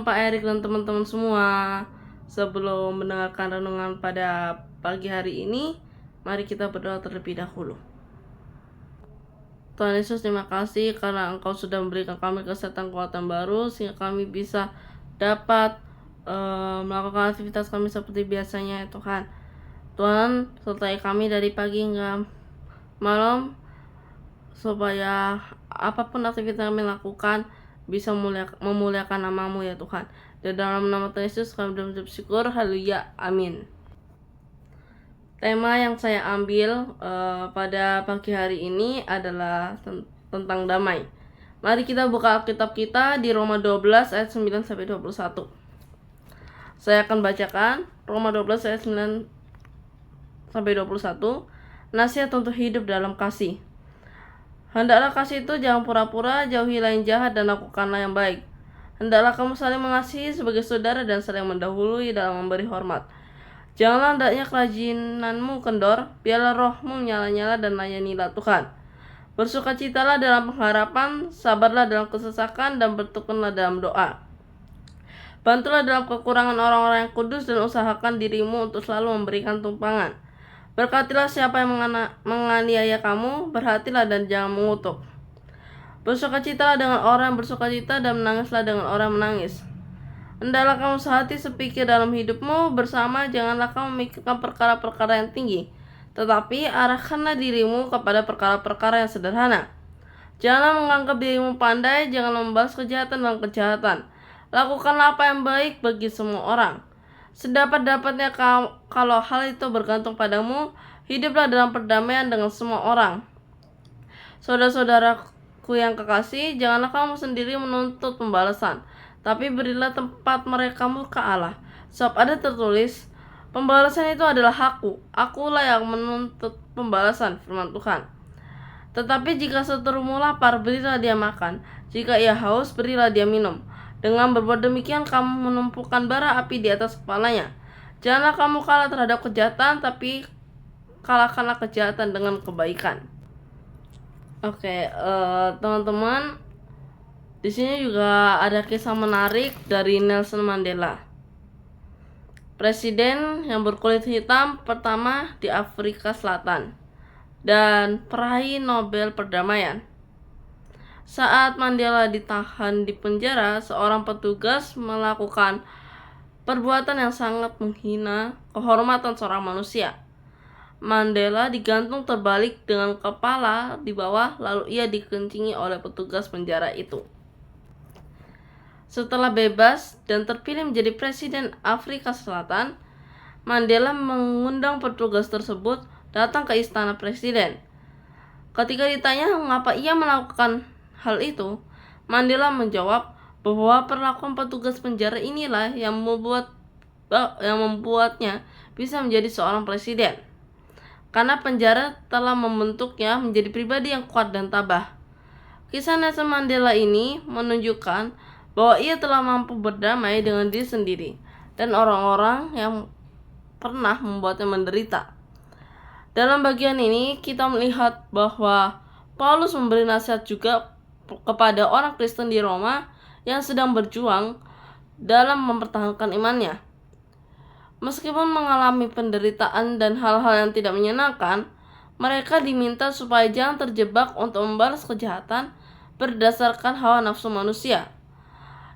Pak Erik dan teman-teman semua. Sebelum mendengarkan renungan pada pagi hari ini, mari kita berdoa terlebih dahulu. Tuhan Yesus, terima kasih karena Engkau sudah memberikan kami kesehatan kekuatan baru sehingga kami bisa dapat melakukan aktivitas kami seperti biasanya ya Tuhan. Tuhan, sertai kami dari pagi hingga malam supaya apapun aktivitas kami lakukan bisa memuliakan nama-Mu ya Tuhan. Dan dalam nama Tuhan Yesus kami bersyukur. Haleluya, amin. Tema yang saya ambil pada pagi hari ini adalah tentang damai. Mari kita buka Alkitab kita di Roma 12 ayat 9 sampai 21. Saya akan bacakan Roma 12 ayat 9 sampai 21. Nasihat untuk hidup dalam kasih. Hendaklah kasih itu jangan pura-pura, jauhilah yang jahat dan lakukanlah yang baik. Hendaklah kamu saling mengasihi sebagai saudara dan saling mendahului dalam memberi hormat. Janganlah hendaknya kerajinanmu kendor, biarlah rohmu menyala-nyala dan layanilah Tuhan. Bersukacitalah dalam pengharapan, sabarlah dalam kesesakan, dan bertekunlah dalam doa. Bantulah dalam kekurangan orang-orang yang kudus dan usahakan dirimu untuk selalu memberikan tumpangan. Berkatilah siapa yang menganiaya kamu, berhatilah dan jangan mengutuk. Bersukacitalah dengan orang yang bersukacita dan menangislah dengan orang yang menangis. Hendaklah kamu sehati sepikir dalam hidupmu bersama, janganlah kamu memikirkan perkara-perkara yang tinggi, tetapi arahkanlah dirimu kepada perkara-perkara yang sederhana. Janganlah menganggap dirimu pandai, jangan membalas kejahatan dengan kejahatan. Lakukanlah apa yang baik bagi semua orang. Sedapat-dapatnya kalau hal itu bergantung padamu, hiduplah dalam perdamaian dengan semua orang. Saudara-saudaraku yang kekasih, janganlah kamu sendiri menuntut pembalasan, tapi berilah tempat mereka ke Allah. Sebab ada tertulis, pembalasan itu adalah hakku, akulah yang menuntut pembalasan, firman Tuhan. Tetapi jika seterumu lapar, berilah dia makan. Jika ia haus, berilah dia minum. Dengan berbuat demikian, kamu menumpukan bara api di atas kepalanya. Janganlah kamu kalah terhadap kejahatan, tapi kalahkanlah kejahatan dengan kebaikan. Oke, teman-teman, di sini juga ada kisah menarik dari Nelson Mandela, presiden yang berkulit hitam pertama di Afrika Selatan dan peraih Nobel Perdamaian. Saat Mandela ditahan di penjara, seorang petugas melakukan perbuatan yang sangat menghina kehormatan seorang manusia. Mandela digantung terbalik dengan kepala di bawah, lalu ia dikencingi oleh petugas penjara itu. Setelah bebas dan terpilih menjadi presiden Afrika Selatan, Mandela mengundang petugas tersebut datang ke istana presiden. Ketika ditanya mengapa ia melakukan hal itu, Mandela menjawab bahwa perlakuan petugas penjara inilah yang membuatnya bisa menjadi seorang presiden. Karena penjara telah membentuknya menjadi pribadi yang kuat dan tabah. Kisah Nelson Mandela ini menunjukkan bahwa ia telah mampu berdamai dengan diri sendiri dan orang-orang yang pernah membuatnya menderita. Dalam bagian ini kita melihat bahwa Paulus memberi nasihat juga kepada orang Kristen di Roma yang sedang berjuang dalam mempertahankan imannya. Meskipun mengalami penderitaan dan hal-hal yang tidak menyenangkan, mereka diminta supaya jangan terjebak untuk membalas kejahatan berdasarkan hawa nafsu manusia.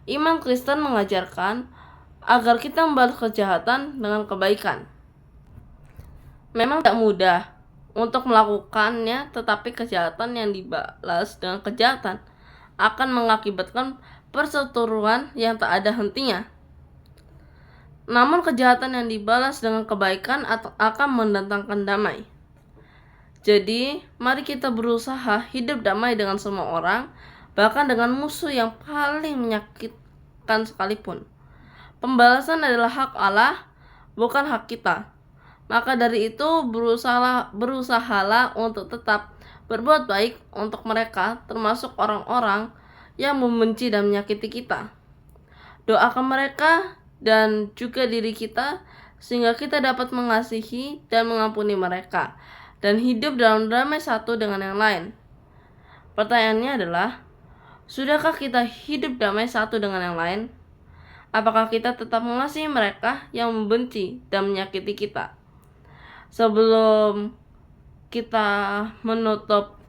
Iman Kristen mengajarkan agar kita membalas kejahatan dengan kebaikan. Memang tidak mudah untuk melakukannya, tetapi kejahatan yang dibalas dengan kejahatan akan mengakibatkan perseteruan yang tak ada hentinya. Namun kejahatan yang dibalas dengan kebaikan akan mendatangkan damai. Jadi, mari kita berusaha hidup damai dengan semua orang, bahkan dengan musuh yang paling menyakitkan sekalipun. Pembalasan adalah hak Allah, bukan hak kita. Maka dari itu berusahalah untuk tetap berbuat baik untuk mereka, termasuk orang-orang yang membenci dan menyakiti kita. Doakan mereka dan juga diri kita sehingga kita dapat mengasihi dan mengampuni mereka dan hidup dalam damai satu dengan yang lain. Pertanyaannya adalah, sudahkah kita hidup damai satu dengan yang lain? Apakah kita tetap mengasihi mereka yang membenci dan menyakiti kita? Sebelum kita menutup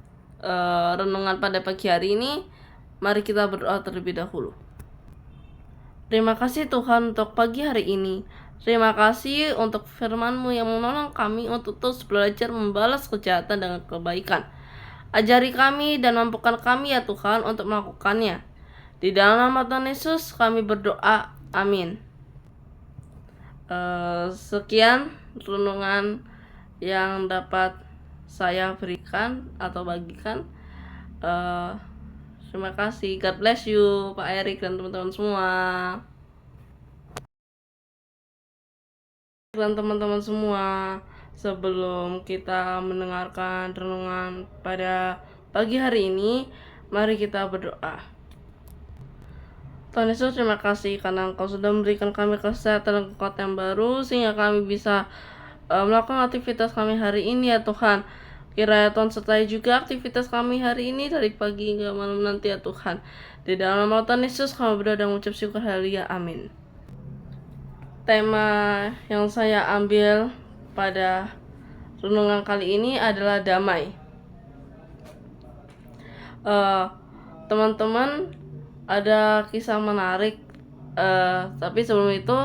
renungan pada pagi hari ini, mari kita berdoa terlebih dahulu. Terima kasih Tuhan untuk pagi hari ini. Terima kasih untuk firman-Mu yang menolong kami untuk terus belajar membalas kejahatan dengan kebaikan. Ajari kami dan mampukan kami ya Tuhan untuk melakukannya. Di dalam nama Tuhan Yesus kami berdoa. Amin. Sekian renungan yang dapat saya berikan atau bagikan. Terima kasih. God bless you Pak Erik dan teman-teman semua. Sebelum kita mendengarkan renungan pada pagi hari ini, mari kita berdoa. Tuhan Yesus, terima kasih karena Engkau sudah memberikan kami kesehatan dan kekuatan yang baru sehingga kami bisa melakukan aktivitas kami hari ini ya Tuhan. Kiranya Tuhan sertai juga aktivitas kami hari ini dari pagi hingga malam nanti ya Tuhan. Di dalam nama Tuhan Yesus kami berdoa dan mengucap syukur, haleluya, amin. Tema yang saya ambil pada renungan kali ini adalah damai. Teman-teman, ada kisah menarik, tapi sebelum itu